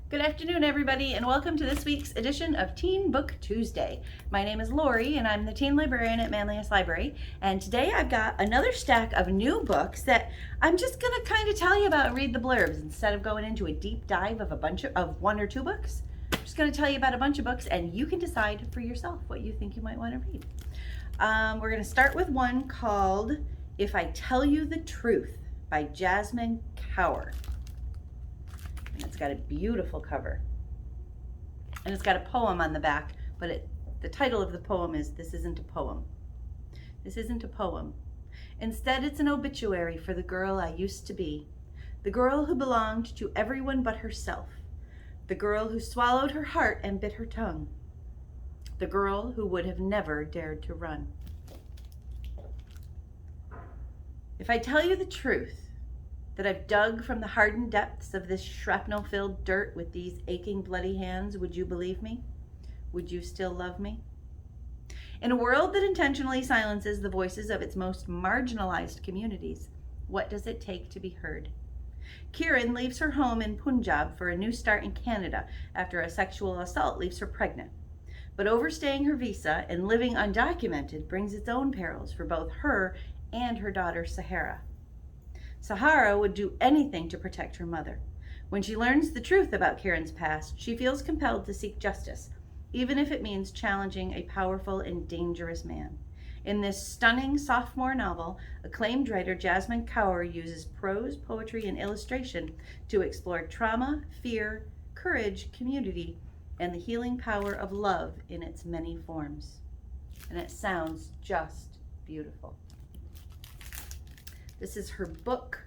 Good afternoon, everybody, and welcome to this week's edition of Teen Book Tuesday. My name is Lorie, and I'm the teen librarian at Manlius Library. And today I've got another stack of new books that I'm just going to kind of tell you about and read the blurbs instead of going into a deep dive of of one or two books. I'm just going to tell you about a bunch of books, and you can decide for yourself what you think you might want to read. We're going to start with one called If I Tell You the Truth by Jasmine Cower. And it's got a beautiful cover. And it's got a poem on the back, but the title of the poem is This Isn't a Poem. This isn't a poem. Instead, it's an obituary for the girl I used to be. The girl who belonged to everyone but herself. The girl who swallowed her heart and bit her tongue. The girl who would have never dared to run. If I tell you the truth, that I've dug from the hardened depths of this shrapnel-filled dirt with these aching, bloody hands, would you believe me? Would you still love me? In a world that intentionally silences the voices of its most marginalized communities, what does it take to be heard? Kiran leaves her home in Punjab for a new start in Canada after a sexual assault leaves her pregnant. But overstaying her visa and living undocumented brings its own perils for both her and her daughter Sahara. Sahara would do anything to protect her mother. When she learns the truth about Kiran's past, she feels compelled to seek justice, even if it means challenging a powerful and dangerous man. In this stunning sophomore novel, acclaimed writer Jasmine Cower uses prose, poetry, and illustration to explore trauma, fear, courage, community, and the healing power of love in its many forms. And it sounds just beautiful. This is her book.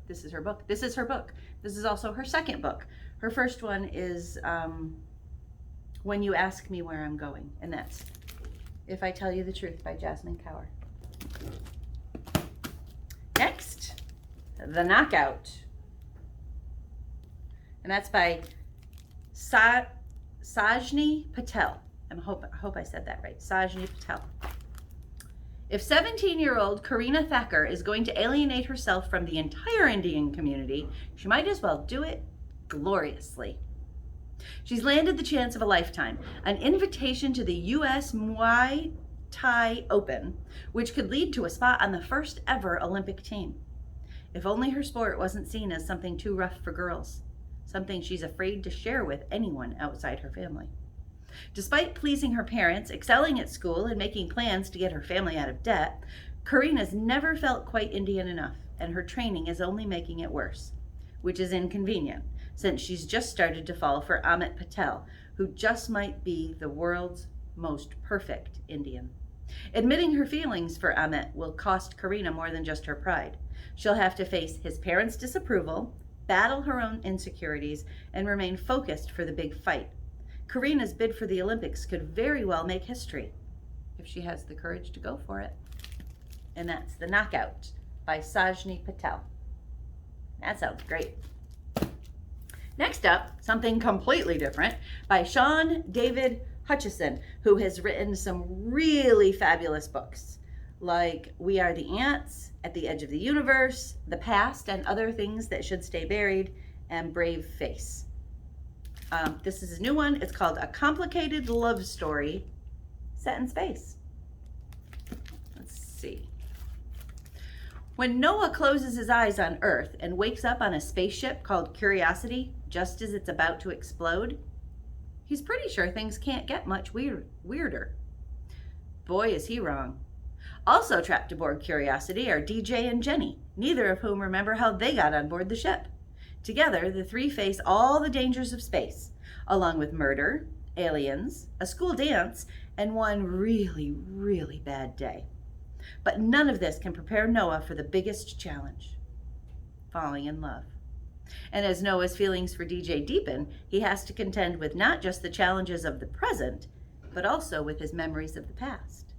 This is her book. This is also her second book. Her first one is When You Ask Me Where I'm Going, and that's If I Tell You the Truth by Jasmine Cower. Next, The Knockout. And that's by Sajni Patel. I hope I said that right. Sajni Patel. If 17-year-old Karina Thacker is going to alienate herself from the entire Indian community, she might as well do it gloriously. She's landed the chance of a lifetime, an invitation to the U.S. Muay Thai Open, which could lead to a spot on the first ever Olympic team. If only her sport wasn't seen as something too rough for girls, something she's afraid to share with anyone outside her family. Despite pleasing her parents, excelling at school, and making plans to get her family out of debt, Karina's never felt quite Indian enough, and her training is only making it worse, which is inconvenient, since she's just started to fall for Amit Patel, who just might be the world's most perfect Indian. Admitting her feelings for Amit will cost Karina more than just her pride. She'll have to face his parents' disapproval, battle her own insecurities, and remain focused for the big fight. Karina's bid for the Olympics could very well make history if she has the courage to go for it. And that's The Knockout by Sajni Patel. That sounds great. Next up, something completely different by Sean David Hutchison, who has written some really fabulous books like We Are the Ants, At the Edge of the Universe, The Past and Other Things That Should Stay Buried, and Brave Face. This is his new one. It's called A Complicated Love Story Set in Space. Let's see. When Noah closes his eyes on Earth and wakes up on a spaceship called Curiosity just as it's about to explode, he's pretty sure things can't get much weirder. Boy, is he wrong. Also trapped aboard Curiosity are DJ and Jenny, neither of whom remember how they got on board the ship. Together, the three face all the dangers of space, along with murder, aliens, a school dance, and one really, really bad day. But none of this can prepare Noah for the biggest challenge, falling in love. And as Noah's feelings for DJ deepen, he has to contend with not just the challenges of the present, but also with his memories of the past.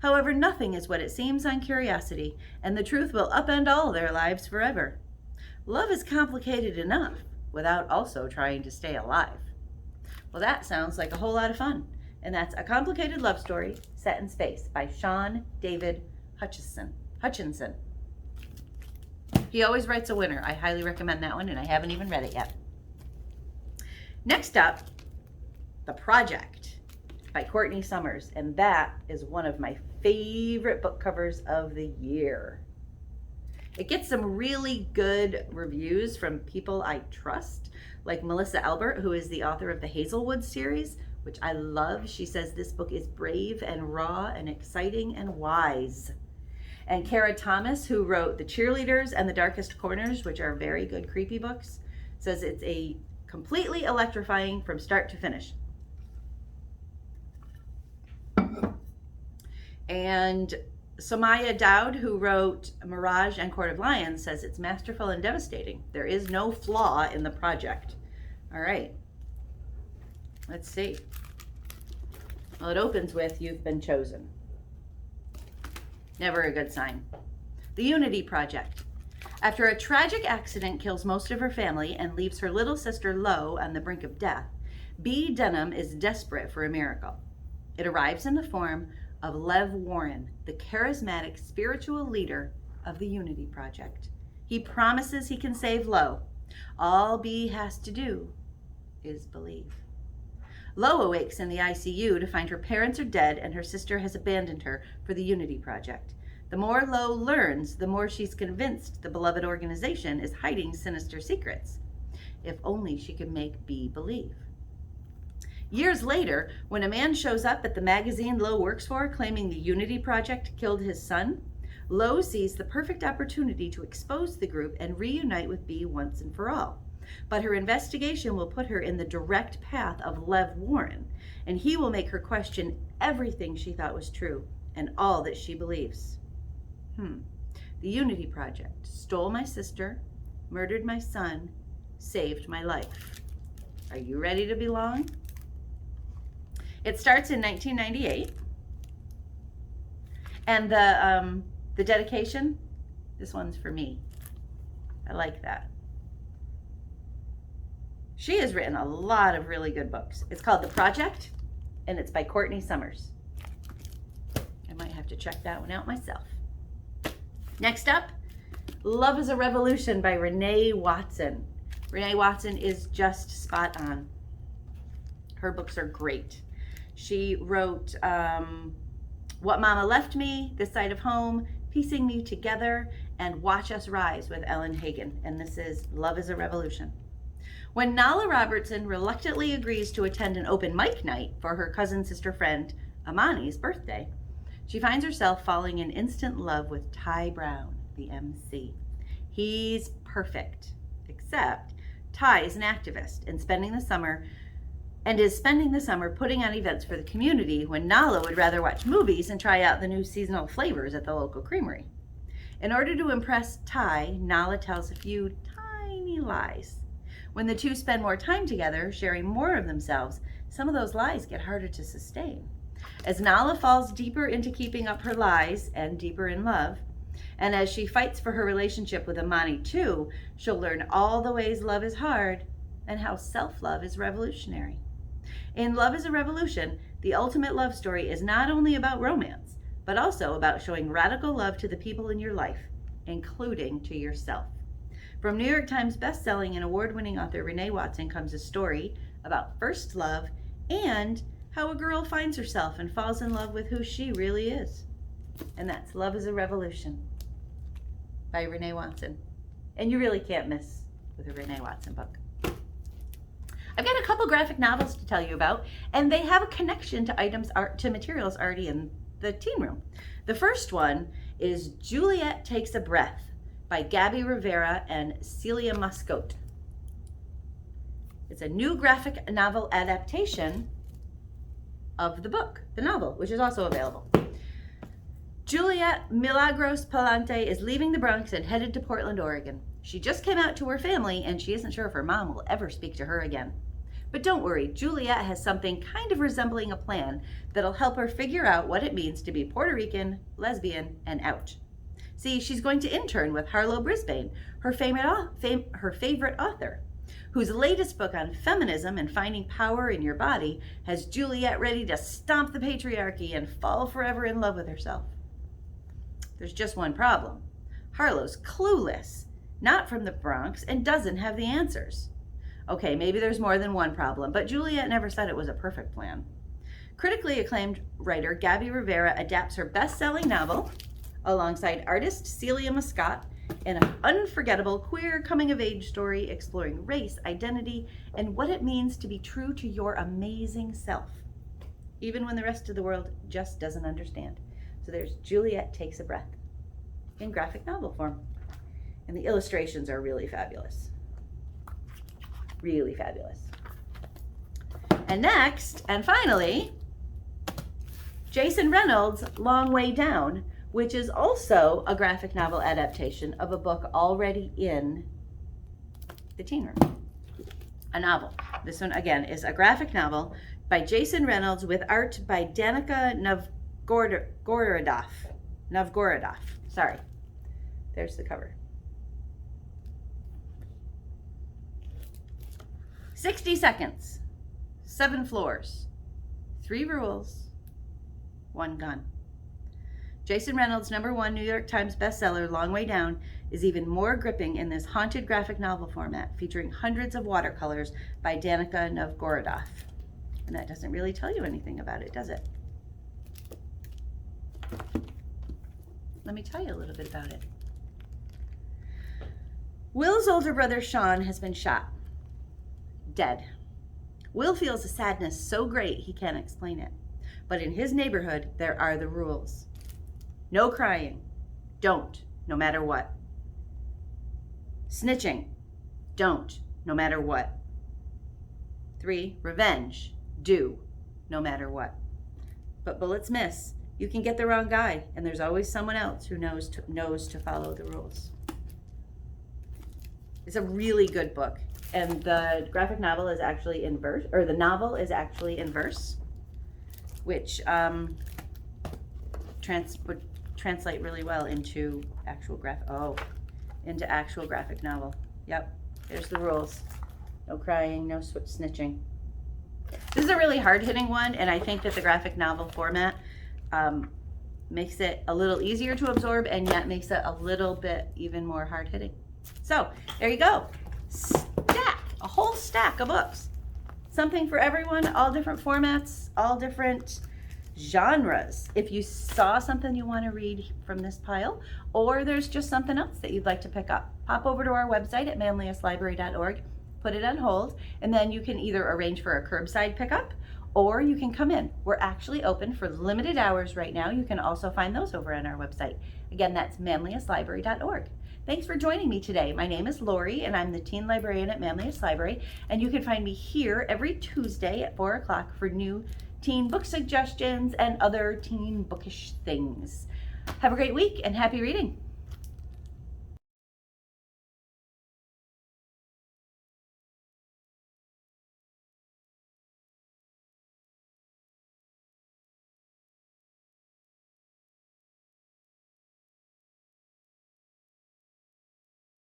However, nothing is what it seems on Curiosity, and the truth will upend all their lives forever. Love is complicated enough without also trying to stay alive. Well, that sounds like a whole lot of fun. And that's A Complicated Love Story Set in Space by Sean David Hutchinson. He always writes a winner. I highly recommend that one, and I haven't even read it yet. Next up, The Project by Courtney Summers, and that is one of my favorite book covers of the year. It gets some really good reviews from people I trust, like Melissa Albert, who is the author of the Hazelwood series, which I love. She says this book is brave and raw and exciting and wise. And Kara Thomas, who wrote The Cheerleaders and The Darkest Corners, which are very good creepy books, says it's a completely electrifying from start to finish. And Somaya Dowd, who wrote Mirage and Court of Lions, says it's masterful and devastating. There is no flaw in the project. All right. Let's see. Well, it opens with "You've been chosen." Never a good sign. The Unity Project. After a tragic accident kills most of her family and leaves her little sister Lo on the brink of death, Bee Denham is desperate for a miracle. It arrives in the form of Lev Warren, the charismatic spiritual leader of the Unity Project. He promises he can save Lo. All Bee has to do is believe. Lo awakes in the ICU to find her parents are dead and her sister has abandoned her for the Unity Project. The more Lo learns, the more she's convinced the beloved organization is hiding sinister secrets. If only she could make Bee believe. Years later, when a man shows up at the magazine Lo works for claiming the Unity Project killed his son, Lo sees the perfect opportunity to expose the group and reunite with Bee once and for all. But her investigation will put her in the direct path of Lev Warren, and he will make her question everything she thought was true and all that she believes. The Unity Project stole my sister, murdered my son, saved my life. Are you ready to belong? It starts in 1998, and the dedication, this one's for me. I like that. She has written a lot of really good books. It's called The Project, and it's by Courtney Summers. I might have to check that one out myself. Next up, Love is a Revolution by Renee Watson. Renee Watson is just spot on. Her books are great. She wrote What Mama Left Me, This Side of Home, Piecing Me Together, and Watch Us Rise with Ellen Hagen. And this is Love is a Revolution. When Nala Robertson reluctantly agrees to attend an open mic night for her cousin sister friend Amani's birthday, she finds herself falling in instant love with Ty Brown, the MC. He's perfect, except Ty is an activist and is spending the summer putting on events for the community when Nala would rather watch movies and try out the new seasonal flavors at the local creamery. In order to impress Ty, Nala tells a few tiny lies. When the two spend more time together, sharing more of themselves, some of those lies get harder to sustain. As Nala falls deeper into keeping up her lies and deeper in love, and as she fights for her relationship with Amani too, she'll learn all the ways love is hard and how self-love is revolutionary. In Love is a Revolution, the ultimate love story is not only about romance, but also about showing radical love to the people in your life, including to yourself. From New York Times bestselling and award-winning author Renee Watson comes a story about first love and how a girl finds herself and falls in love with who she really is. And that's Love is a Revolution by Renee Watson. And you really can't miss with a Renee Watson book. I've got a couple graphic novels to tell you about, and they have a connection to materials already in the teen room. The first one is Juliet Takes a Breath by Gabby Rivera and Celia Muscote. It's a new graphic novel adaptation of the book, the novel, which is also available. Juliet Milagros Palante is leaving the Bronx and headed to Portland, Oregon. She just came out to her family and she isn't sure if her mom will ever speak to her again. But don't worry, Juliet has something kind of resembling a plan that'll help her figure out what it means to be Puerto Rican, lesbian, and out. See, she's going to intern with Harlow Brisbane, her favorite author, whose latest book on feminism and finding power in your body has Juliet ready to stomp the patriarchy and fall forever in love with herself. There's just one problem. Harlow's clueless, not from the Bronx, and doesn't have the answers. Okay, maybe there's more than one problem, but Juliet never said it was a perfect plan. Critically acclaimed writer Gabby Rivera adapts her best-selling novel alongside artist Celia Muscat in an unforgettable queer coming-of-age story exploring race, identity, and what it means to be true to your amazing self, even when the rest of the world just doesn't understand. So there's Juliet Takes a Breath in graphic novel form. And the illustrations are really fabulous. Really fabulous. And next, and finally, Jason Reynolds' Long Way Down, which is also a graphic novel adaptation of a book already in the teen room. A novel. This one, again, is a graphic novel by Jason Reynolds with art by Danica Novgorodov. Sorry. There's the cover. 60 seconds, 7 floors, 3 rules, 1 gun. Jason Reynolds' #1 New York Times bestseller, Long Way Down, is even more gripping in this haunted graphic novel format, featuring hundreds of watercolors by Danica Novgorodov. And that doesn't really tell you anything about it, does it? Let me tell you a little bit about it. Will's older brother, Sean, has been shot. Dead. Will feels a sadness so great he can't explain it. But in his neighborhood, there are the rules. No crying. Don't, no matter what. Snitching. Don't, no matter what. 3, revenge. Do, no matter what. But bullets miss. You can get the wrong guy, and there's always someone else who knows to follow the rules. It's a really good book. And the graphic novel is actually in verse, or the novel is actually in verse, which would translate really well into actual graphic novel. Yep, there's the rules. No crying, no snitching. This is a really hard-hitting one, and I think that the graphic novel format makes it a little easier to absorb and yet makes it a little bit even more hard-hitting. So, there you go. A whole stack of books. Something for everyone, all different formats, all different genres. If you saw something you want to read from this pile, or there's just something else that you'd like to pick up, pop over to our website at manliuslibrary.org, put it on hold, and then you can either arrange for a curbside pickup, or you can come in. We're actually open for limited hours right now. You can also find those over on our website. Again, that's manliuslibrary.org. Thanks for joining me today. My name is Lorie, and I'm the teen librarian at Manlius Library, and you can find me here every Tuesday at 4 o'clock for new teen book suggestions and other teen bookish things. Have a great week and happy reading.